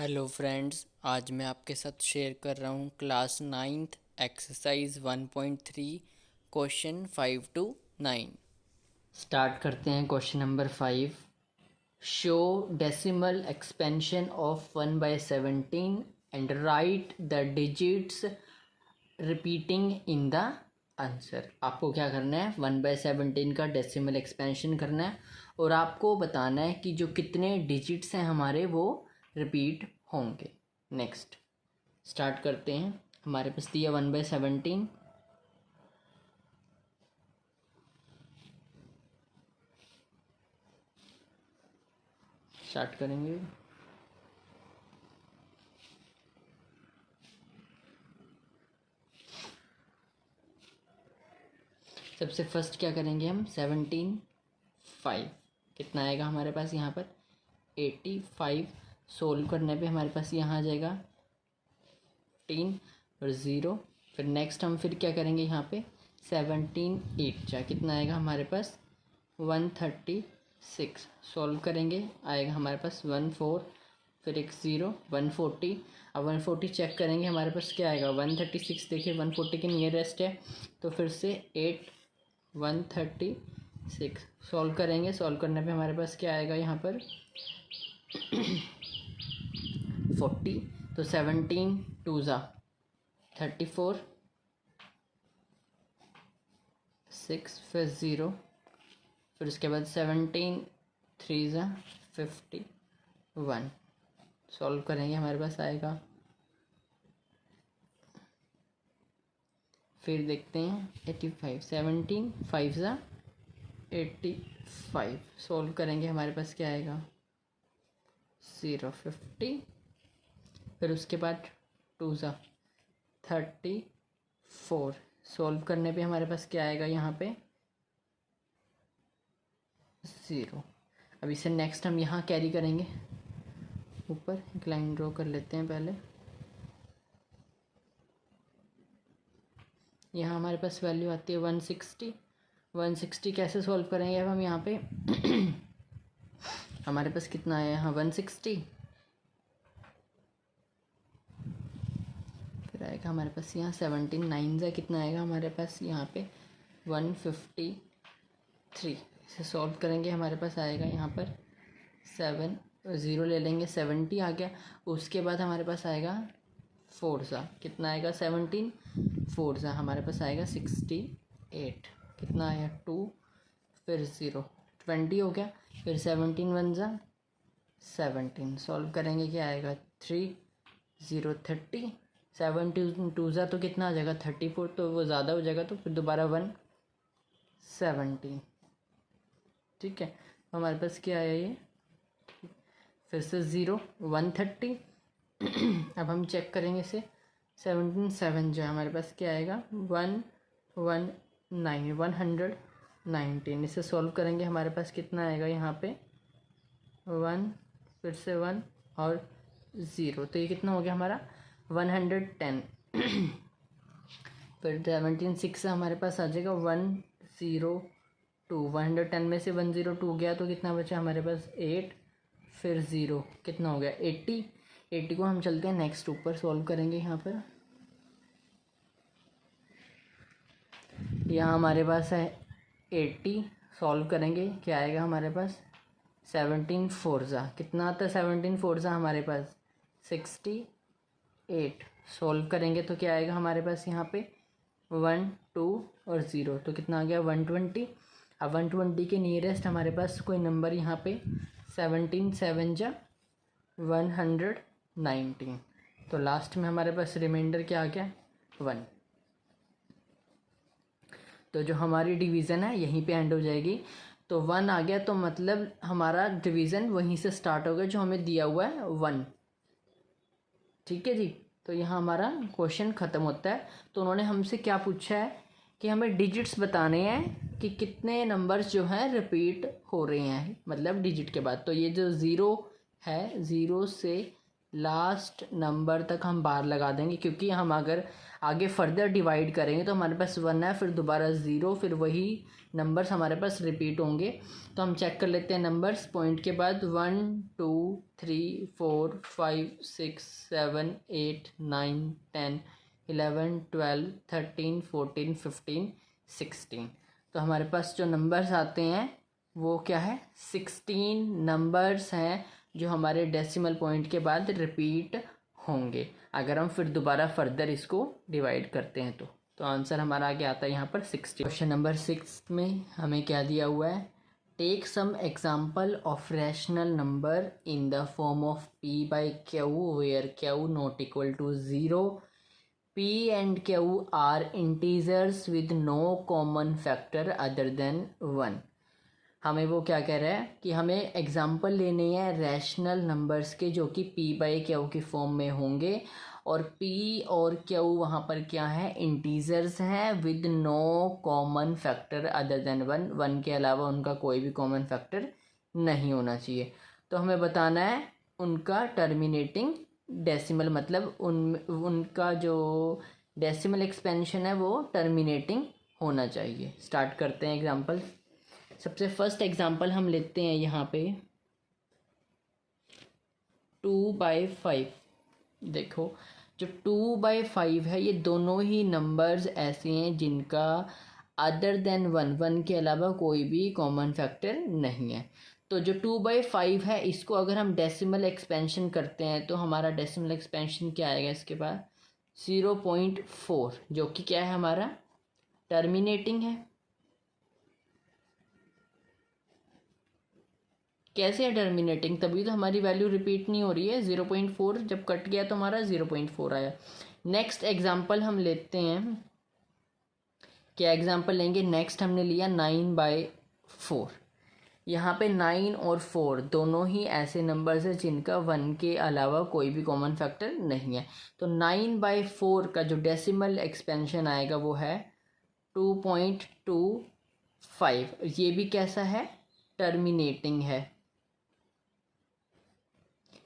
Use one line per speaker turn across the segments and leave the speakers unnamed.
Hello friends, आज मैं आपके साथ शेयर कर रहा हूँ class 9th exercise 1.3 question 5 to 9। Start करते हैं question number 5। Show decimal expansion of 1/17 and right the digits repeating in the answer. आपको क्या करना है, 1/17 का डेसिमल एक्सपेंशन करना है और आपको बताना है कि जो कितने डिजिट्स हैं हमारे वो रिपीट होंगे। नेक्स्ट स्टार्ट करते हैं। हमारे पास दिया 1/17। स्टार्ट करेंगे। सबसे फर्स्ट क्या करेंगे हम, 17/5 कितना आएगा हमारे पास यहाँ पर 85। सोल्व करने पे हमारे पास यहाँ आ जाएगा 15 और 0। फिर नेक्स्ट हम फिर क्या करेंगे, यहाँ पे 17/8 जा कितना आएगा हमारे पास 136। सॉल्व करेंगे, आएगा हमारे पास 14, फिर एक 0 140। अब 140 चेक करेंगे, हमारे पास क्या आएगा 136। देखिए 140 के नियरेस्ट है तो फिर से 8 136 सॉल्व करेंगे। सॉल्व करने पे हमारे पास क्या आएगा यहाँ पर 40। तो 17 2 ज़ा 34, 6 फिर 0, फिर उसके बाद 17 3 ज़ा 51। सॉल्व करेंगे, हमारे पास आएगा, फिर देखते हैं 85 17 5 ज़ा 85। सॉल्व करेंगे, हमारे पास क्या आएगा 050। फिर उसके बाद 2 ज़ा 34। सॉल्व करने पे हमारे पास क्या आएगा यहाँ पे 0। अब इसे नेक्स्ट हम यहाँ कैरी करेंगे, ऊपर एक लाइन ड्रॉ कर लेते हैं पहले। यहाँ हमारे पास वैल्यू आती है 160। 160 कैसे सॉल्व करेंगे अब हम यहाँ पे हमारे पास कितना आया यहाँ 160। फिर आएगा हमारे पास यहाँ 17 9 से कितना आएगा हमारे पास यहाँ पे 153। इसे सॉल्व करेंगे, हमारे पास आएगा यहाँ पर 7 0 ले लेंगे 70 आ गया। उसके बाद हमारे पास आएगा 4 सा कितना आएगा 17 4 सा हमारे पास आएगा 68। कितना आया 2 फिर 0 20 हो गया। फिर 17 1 ज़ा 17। सॉल्व करेंगे, क्या आएगा 3 0 30। 17 2 ज़ा तो कितना आ जाएगा 34, तो वो ज़्यादा हो जाएगा तो फिर दोबारा 1 17। ठीक है, हमारे पास क्या आया ये, फिर से 0 130। अब हम चेक करेंगे इसे 17 7 जो है हमारे पास क्या आएगा 119। इसे सॉल्व करेंगे, हमारे पास कितना आएगा यहाँ पे 1 फिर से 1 और 0, तो ये कितना हो गया हमारा 110। फिर 17 6 से हमारे पास आ जाएगा 102। 110 में से 102 गया तो कितना बचा हमारे पास 8 फिर 0 कितना हो गया 80। 80 को हम चलते हैं नेक्स्ट ऊपर सॉल्व करेंगे। यहाँ पर यहाँ हमारे पास है 80। सॉल्व करेंगे, क्या आएगा हमारे पास 17 4 ज़ा कितना आता है 17 4 ज़ा हमारे पास 68। सॉल्व करेंगे तो क्या आएगा हमारे पास यहाँ पे 1 2 और 0, तो कितना आ गया 120। अब 120 के नियरेस्ट हमारे पास कोई नंबर यहाँ पे 17 7 जा 119। तो लास्ट में हमारे पास रिमाइंडर क्या आ गया 1। तो जो हमारी डिवीज़न है यहीं पे एंड हो जाएगी। तो 1 आ गया तो मतलब हमारा डिवीज़न वहीं से स्टार्ट होगा जो हमें दिया हुआ है 1। ठीक है जी, तो यहाँ हमारा क्वेश्चन ख़त्म होता है। तो उन्होंने हमसे क्या पूछा है कि हमें डिजिट्स बताने हैं कि कितने नंबर्स जो हैं रिपीट हो रहे हैं, मतलब डिजिट के बाद। तो ये जो 0 है 0 से लास्ट नंबर तक हम बार लगा देंगे, क्योंकि हम अगर आगे फर्दर डिवाइड करेंगे तो हमारे पास 1 है, फिर दोबारा 0, फिर वही नंबर्स हमारे पास रिपीट होंगे। तो हम चेक कर लेते हैं नंबर्स पॉइंट के बाद। 1 2 3 4 5 6 7 8 9 10 11 12 13 14 15 16। तो हमारे पास जो नंबर्स आते हैं वो क्या है, 16 नंबर्स हैं जो हमारे डेसिमल पॉइंट के बाद रिपीट होंगे अगर हम फिर दोबारा फर्दर इसको डिवाइड करते हैं। तो आंसर हमारा आगे आता है यहाँ पर 60। क्वेश्चन नंबर 6 में हमें क्या दिया हुआ है, take some example of rational number in the form of p by q where q not equal to 0, p and q are integers with no common factor other than 1। हमें वो क्या कह रहा है कि हमें एग्जाम्पल लेने हैं रैशनल नंबर्स के जो कि p बाई क्यू की फॉर्म में होंगे, और p और q वहाँ पर क्या है, इंटीजर्स हैं with no common factor other than 1 के अलावा उनका कोई भी कॉमन फैक्टर नहीं होना चाहिए। तो हमें बताना है उनका टर्मिनेटिंग डेसिमल, मतलब उनका जो डेसिमल एक्सपेंशन है वो टर्मिनेटिंग होना चाहिए। स्टार्ट करते हैं एग्जाम्पल। सबसे फर्स्ट एग्जाम्पल हम लेते हैं यहाँ पे 2/5। देखो जो 2/5 है ये दोनों ही नंबर्स ऐसे हैं जिनका अदर देन 1 के अलावा कोई भी कॉमन फैक्टर नहीं है। तो जो 2/5 है इसको अगर हम डेसिमल एक्सपेंशन करते हैं तो हमारा डेसिमल एक्सपेंशन क्या आएगा इसके बाद, 0.4, जो कि क्या है हमारा टर्मिनेटिंग है। कैसे है टर्मिनेटिंग, तभी तो हमारी वैल्यू रिपीट नहीं हो रही है। 0.4 जब कट गया तो हमारा 0.4 आया। नेक्स्ट एग्जाम्पल हम लेते हैं, क्या एग्जाम्पल लेंगे, नेक्स्ट हमने लिया 9/4। यहाँ पे 9 और 4 दोनों ही ऐसे नंबर्स हैं जिनका 1 के अलावा कोई भी कॉमन फैक्टर नहीं है। तो 9/4 का जो डेसिमल एक्सपेंशन आएगा वो है 2.25। ये भी कैसा है, टर्मिनेटिंग है,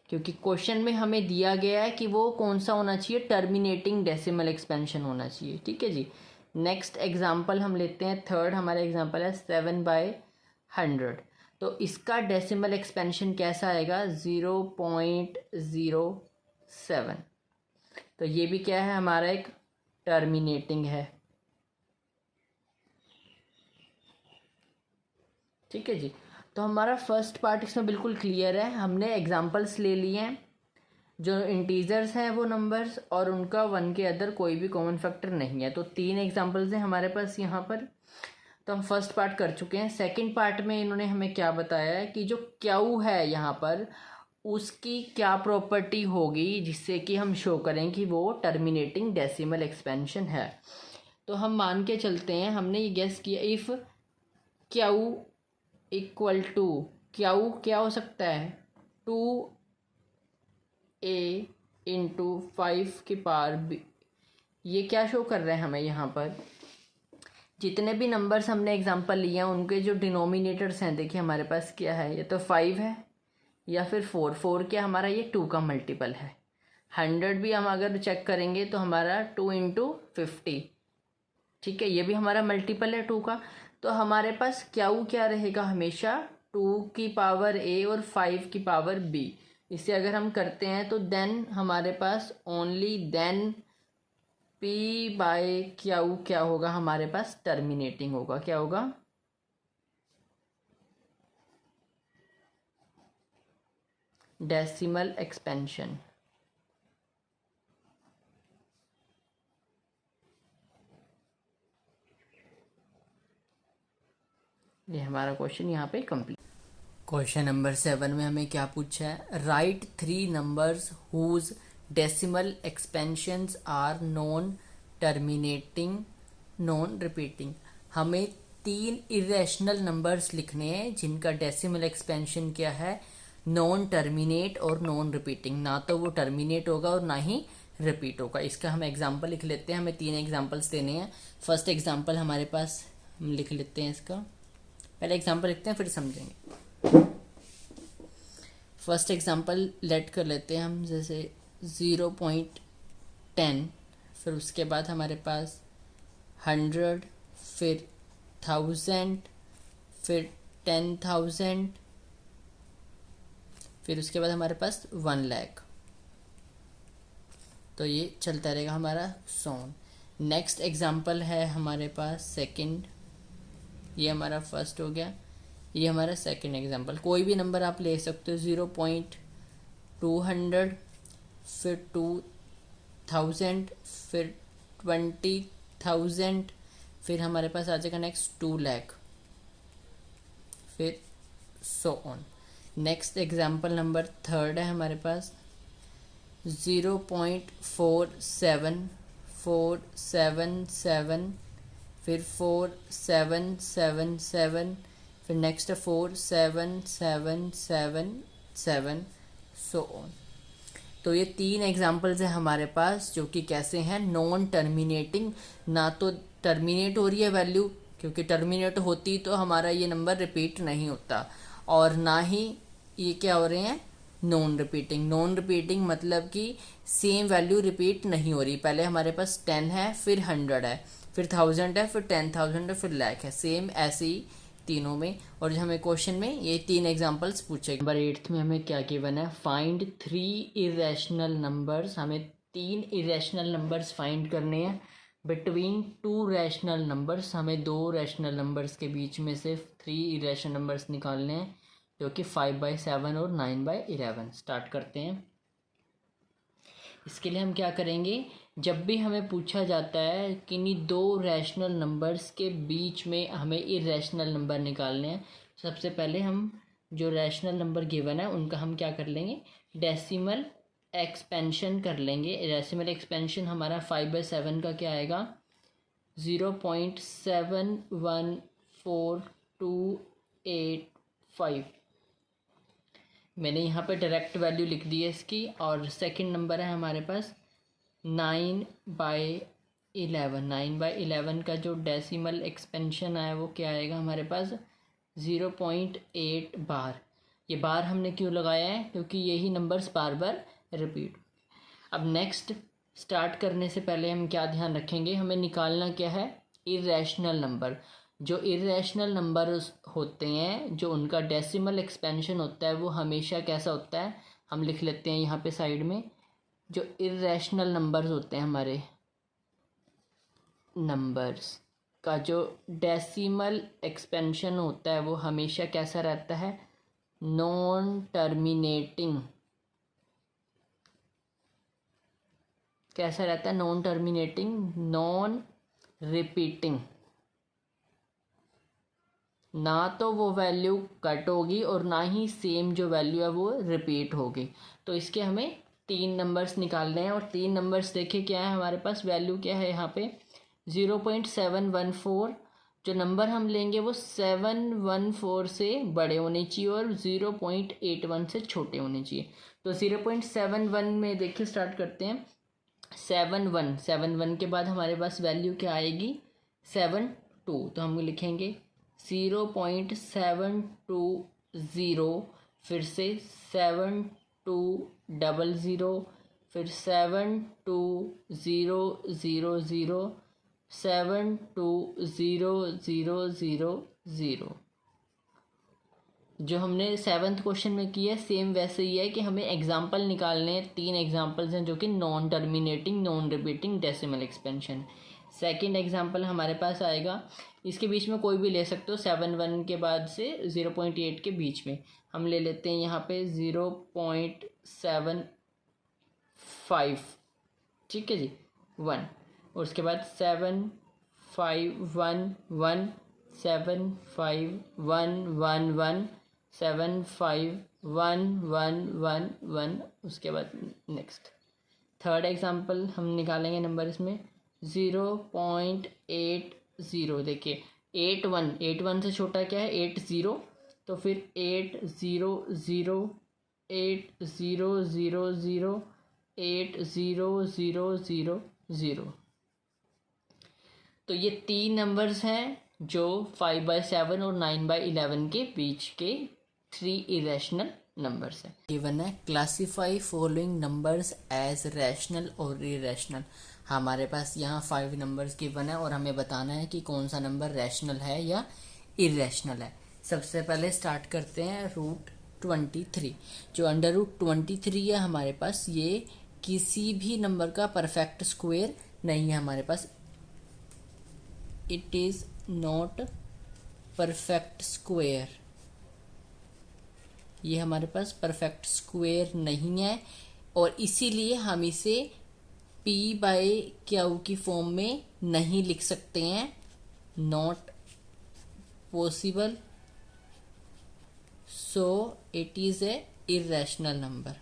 क्योंकि क्वेश्चन में हमें दिया गया है कि वो कौन सा होना चाहिए, टर्मिनेटिंग डेसिमल एक्सपेंशन होना चाहिए। ठीक है जी। नेक्स्ट एग्जाम्पल हम लेते हैं, थर्ड हमारा एग्जाम्पल है 7/100। तो इसका डेसिमल एक्सपेंशन कैसा आएगा, 0.07। तो ये भी क्या है हमारा एक टर्मिनेटिंग है। ठीक है जी। तो हमारा फर्स्ट पार्ट इसमें बिल्कुल क्लियर है। हमने एग्जांपल्स ले लिए हैं, जो इंटीजर्स हैं वो नंबर्स, और उनका 1 के अंदर कोई भी कॉमन फैक्टर नहीं है। तो 3 एग्जांपल्स हैं हमारे पास यहाँ पर। तो हम फर्स्ट पार्ट कर चुके हैं। सेकंड पार्ट में इन्होंने हमें क्या बताया है कि जो क्यू है यहाँ पर उसकी क्या प्रॉपर्टी होगी जिससे कि हम शो करें कि वो टर्मिनेटिंग डेसिमल एक्सपेंशन है। तो हम मान के चलते हैं, हमने ये गेस किया, if q equal to, q क्या हो सकता है, 2a इंटू 5 की पावर b। ये क्या शो कर रहे हैं हमें यहाँ पर, जितने भी नंबर्स हमने एग्जांपल लिए हैं उनके जो डिनोमिनेटर्स हैं, देखिए हमारे पास क्या है, ये तो 5 है या फिर 4 क्या हमारा ये 2 का मल्टीपल है। 100 भी हम अगर चेक करेंगे तो हमारा 2 इंटू 50, ठीक है, ये भी हमारा मल्टीपल है 2 का। तो हमारे पास क्या रहेगा हमेशा 2 की पावर a और 5 की पावर b। इसे अगर हम करते हैं तो देन हमारे पास only then p by Q क्या होगा हमारे पास, टर्मिनेटिंग होगा। क्या होगा, डेसिमल एक्सपेंशन। ये हमारा क्वेश्चन यहाँ पे कंप्लीट। क्वेश्चन नंबर 7 में हमें क्या पूछा है, write 3 numbers whose decimal expansions are non terminating non repeating. हमें 3 इरेशनल नंबर्स लिखने हैं जिनका डेसिमल एक्सपेंशन क्या है, नॉन टर्मिनेट और नॉन रिपीटिंग। ना तो वो टर्मिनेट होगा और ना ही रिपीट होगा। इसका हम एग्जांपल लिख लेते हैं, हमें 3 एग्जांपल्स देने हैं। फर्स्ट एग्जांपल हमारे पास हम लिख लेते हैं, इसका पहले एग्जांपल लिखते हैं फिर समझेंगे। फर्स्ट एग्जांपल लेट कर लेते हैं हम, जैसे 0.10, फिर उसके बाद हमारे पास 100, फिर 1000, फिर 10,000, फिर उसके बाद हमारे पास 1 लाख। तो ये चलता रहेगा हमारा सोन। नेक्स्ट एग्जांपल है हमारे पास सेकंड, ये हमारा फर्स्ट हो गया, ये हमारा सेकंड एग्जांपल। कोई भी नंबर आप ले सकते हो, 0.200, फिर 2000, फिर 20,000, फिर हमारे पास आ जाएगा नेक्स्ट 2 लाख, फिर so on. Next example number third है हमारे पास 0.47477, फिर 4777, फिर नेक्स्ट 4777, सो ऑन। तो ये 3 एग्जांपल्स हैं हमारे पास जो कि कैसे हैं, नॉन टर्मिनेटिंग। ना तो टर्मिनेट हो रही है वैल्यू, क्योंकि टर्मिनेट होती तो हमारा ये नंबर रिपीट नहीं होता, और ना ही ये क्या हो रहे हैं, नॉन रिपीटिंग। नॉन रिपीटिंग मतलब कि सेम वैल्यू रिपीट नहीं हो रही। पहले हमारे पास 10 है, फिर 100 है, फिर 1000 है, फिर 10,000 है, फिर लाख है, सेम ऐसे ही तीनों में। और जो हमें क्वेश्चन में ये 3 एग्जांपल्स पूछे। नंबर 8 में हमें क्या गिवन है, फाइंड 3 इरेशनल नंबर्स। हमें 3 इरेशनल नंबर्स फाइंड करने हैं बिटवीन 2 रैशनल नंबर्स। हमें 2 रैशनल नंबर्स के बीच में से 3 इरेशनल नंबर्स निकालने हैं, जो कि 5/7 और 9/11। स्टार्ट करते हैं। इसके लिए हम क्या करेंगे, जब भी हमें पूछा जाता है कि इन्हीं 2 रैशनल नंबर्स के बीच में हमें इरेशनल नंबर निकालने हैं, सबसे पहले हम जो रैशनल नंबर गिवन है उनका हम क्या कर लेंगे, डेसिमल एक्सपेंशन कर लेंगे। डेसिमल एक्सपेंशन हमारा 5/7 का क्या आएगा, 0.714285। मैंने यहाँ पे डायरेक्ट वैल्यू लिख दी है इसकी। और सेकंड नंबर है हमारे पास 9/11। 9/11 का जो डेसिमल एक्सपेंशन आया वो क्या आएगा हमारे पास, 0.8 बार। ये बार हमने क्यों लगाया है, क्योंकि यही नंबर्स बार बार रिपीट। अब नेक्स्ट स्टार्ट करने से पहले हम क्या ध्यान रखेंगे, हमें निकालना क्या है, इरेशनल नंबर। जो इरेशनल नंबर होते हैं, जो उनका डेसिमल एक्सपेंशन होता है, वो हमेशा कैसा होता है, हम लिख लेते हैं यहाँ पे साइड में। जो इरेशनल नंबर्स होते हैं हमारे नंबर्स का जो डेसिमल एक्सपेंशन होता है वो हमेशा कैसा रहता है, नॉन टर्मिनेटिंग। कैसा रहता है, नॉन टर्मिनेटिंग, नॉन रिपीटिंग। ना तो वो वैल्यू कट होगी और ना ही सेम जो वैल्यू है वो रिपीट होगी। तो इसके हमें 3 नंबर्स निकालने हैं। और 3 नंबर्स देखिए क्या है हमारे पास, वैल्यू क्या है यहाँ पे 0.714। जो नंबर हम लेंगे वो 714 से बड़े होने चाहिए और 0.81 से छोटे होने चाहिए। तो 0.71 में देखिए स्टार्ट करते हैं। 7 1 के बाद हमारे पास वैल्यू क्या आएगी, 7 2। तो हम लिखेंगे 0.720, फिर से 7200, फिर 72000, 72000। जो हमने 7th क्वेश्चन में किया सेम वैसे ही है कि हमें एग्जाम्पल निकालने हैं। 3 एग्जाम्पल्स हैं जो कि non terminating, non repeating, decimal expansion. Second example हमारे पास आएगा, इसके बीच में कोई भी ले सकते हो, 7 1 के बाद से 0.8 के बीच में हम ले लेते हैं यहाँ पे 0.75, ठीक है जी, 1। और उसके बाद 7511, 751111, 751111। उसके बाद नेक्स्ट थर्ड एग्जाम्पल हम निकालेंगे नंबर इसमें 0.80। देखिए 81 से छोटा क्या है, 80। तो फिर 800, 8000, 8000। तो ये 3 नंबर्स हैं जो 5/7 और 9/11 के बीच के 3 इरेशनल नंबर्स है। गिवन है classify following numbers as rational और इरेशनल। हमारे पास यहाँ 5 नंबर्स गिवन है और हमें बताना है कि कौन सा नंबर रैशनल है या इरेशनल है। सबसे पहले स्टार्ट करते हैं √23। जो √23 है हमारे पास, ये किसी भी नंबर का परफेक्ट स्क्वायर नहीं है हमारे पास। It is not perfect square. ये हमारे पास परफेक्ट स्क्वायर नहीं है और इसीलिए हम इसे p/q की फॉर्म में नहीं लिख सकते हैं। Not possible, so it is a irrational number.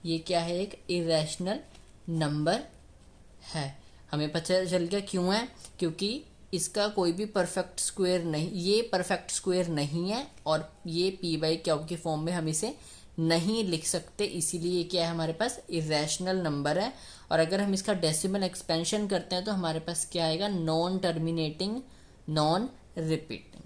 ये क्या है? एक इरेशनल नंबर है। हमें पता चल गया क्यों है, क्योंकि इसका कोई भी परफेक्ट स्क्वायर नहीं, ये परफेक्ट स्क्वायर नहीं है और ये p/q की फॉर्म में हम इसे नहीं लिख सकते, इसीलिए ये क्या है हमारे पास? इरेशनल नंबर है। और अगर हम इसका डेसिमल एक्सपेंशन करते हैं तो हमारे पास क्या आएगा? Non terminating, non repeating.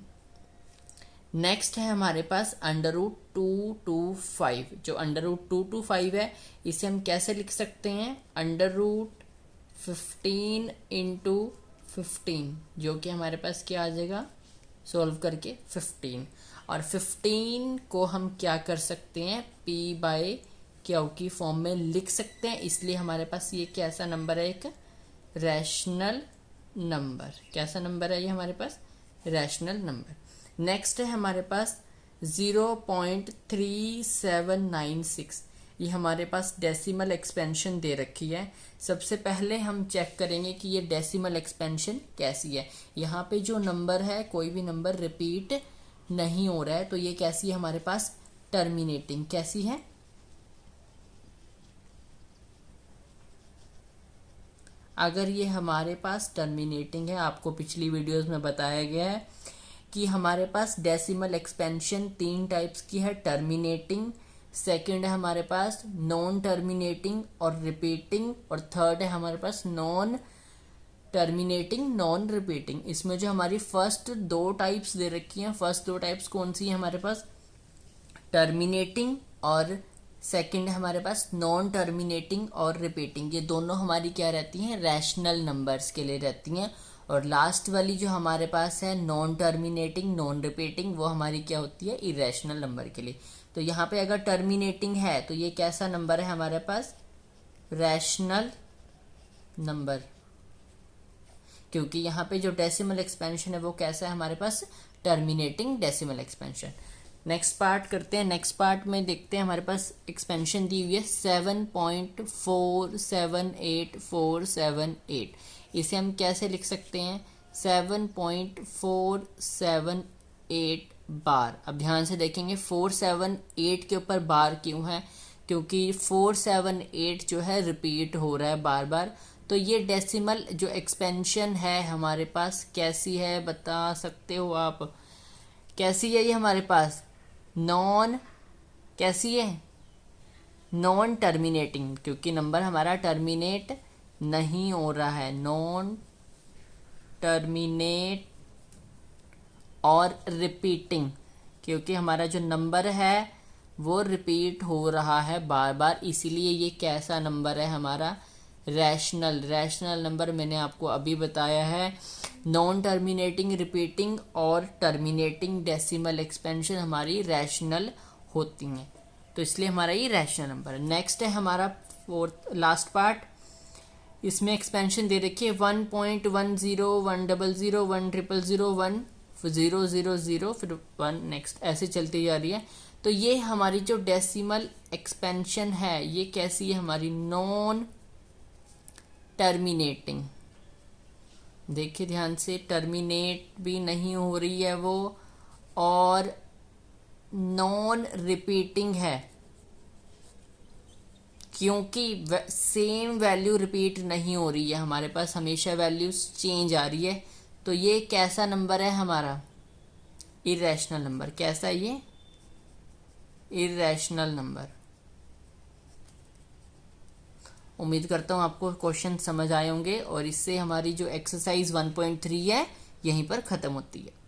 Next है हमारे पास √225। जो √225 है इसे हम कैसे लिख सकते हैं? √15 × 15, जो कि हमारे पास क्या आ जाएगा सॉल्व करके 15। और 15 को हम क्या कर सकते हैं? p/q की फॉर्म में लिख सकते हैं, इसलिए हमारे पास ये कैसा नंबर है? एक रैशनल नंबर। कैसा नंबर है ये हमारे पास? Rational number. नेक्स्ट है हमारे पास 0.3796। ये हमारे पास डेसिमल एक्सपेंशन दे रखी है। सबसे पहले हम चेक करेंगे कि ये डेसिमल एक्सपेंशन कैसी है। यहाँ पे जो नंबर है, कोई भी नंबर रिपीट नहीं हो रहा है, तो ये कैसी है हमारे पास? टर्मिनेटिंग। कैसी है? अगर ये हमारे पास टर्मिनेटिंग है, आपको पिछली वीडियोस में बताया गया है कि हमारे पास डेसिमल एक्सपेंशन 3 टाइप्स की है। टर्मिनेटिंग, सेकंड है हमारे पास नॉन टर्मिनेटिंग और रिपीटिंग, और थर्ड है हमारे पास नॉन टर्मिनेटिंग, नॉन रिपीटिंग। इसमें जो हमारी फर्स्ट 2 टाइप्स दे रखी हैं, फर्स्ट 2 टाइप्स कौन सी है हमारे पास? टर्मिनेटिंग, और सेकंड है हमारे पास नॉन टर्मिनेटिंग और रिपीटिंग। ये दोनों हमारी क्या रहती हैं? रैशनल नंबर्स के लिए रहती हैं। और लास्ट वाली जो हमारे पास है नॉन टर्मिनेटिंग, नॉन रिपीटिंग, वो हमारी क्या होती है? इरेशनल नंबर के लिए। तो यहाँ पे अगर टर्मिनेटिंग है तो ये कैसा नंबर है हमारे पास? रैशनल नंबर, क्योंकि यहाँ पे जो डेसिमल एक्सपेंशन है वो कैसा है हमारे पास? Terminating decimal expansion. Next part करते हैं। नेक्स्ट पार्ट में देखते हैं हमारे पास एक्सपेंशन दी हुई है 7.478478। इसे हम कैसे लिख सकते हैं? 7.478 बार। अब ध्यान से देखेंगे 478 के ऊपर बार क्यों है? क्योंकि 478 जो है रिपीट हो रहा है बार बार। तो ये डेसिमल जो एक्सपेंशन है हमारे पास कैसी है, बता सकते हो आप? कैसी है ये हमारे पास? नॉन, कैसी है? नॉन टर्मिनेटिंग, क्योंकि नंबर हमारा टर्मिनेट नहीं हो रहा है। नॉन टर्मिनेट और रिपीटिंग, क्योंकि हमारा जो नंबर है वो रिपीट हो रहा है बार बार, इसीलिए ये कैसा नंबर है हमारा? रैशनल। रैशनल नंबर मैंने आपको अभी बताया है। नॉन टर्मिनेटिंग, रिपीटिंग और टर्मिनेटिंग डेसिमल एक्सपेंशन हमारी रैशनल होती हैं, तो इसलिए हमारा ये रैशनल नंबर है। नेक्स्ट है हमारा फोर्थ लास्ट पार्ट। इसमें एक्सपेंशन दे रखी है 1.10 100 100 100 फिर 1 नेक्स्ट, ऐसे चलती जा रही है। तो ये हमारी जो डेसिमल एक्सपेंशन है ये कैसी है हमारी? Non terminating. देखिए ध्यान से, टर्मिनेट भी नहीं हो रही है वो, और नॉन रिपीटिंग है, क्योंकि सेम वैल्यू रिपीट नहीं हो रही है हमारे पास, हमेशा वैल्यूज चेंज आ रही है। तो ये कैसा नंबर है हमारा? Irrational number. कैसा है ये? Irrational number. उम्मीद करता हूँ आपको क्वेश्चन समझ आए होंगे, और इससे हमारी जो एक्सरसाइज 1.3 है यहीं पर ख़त्म होती है।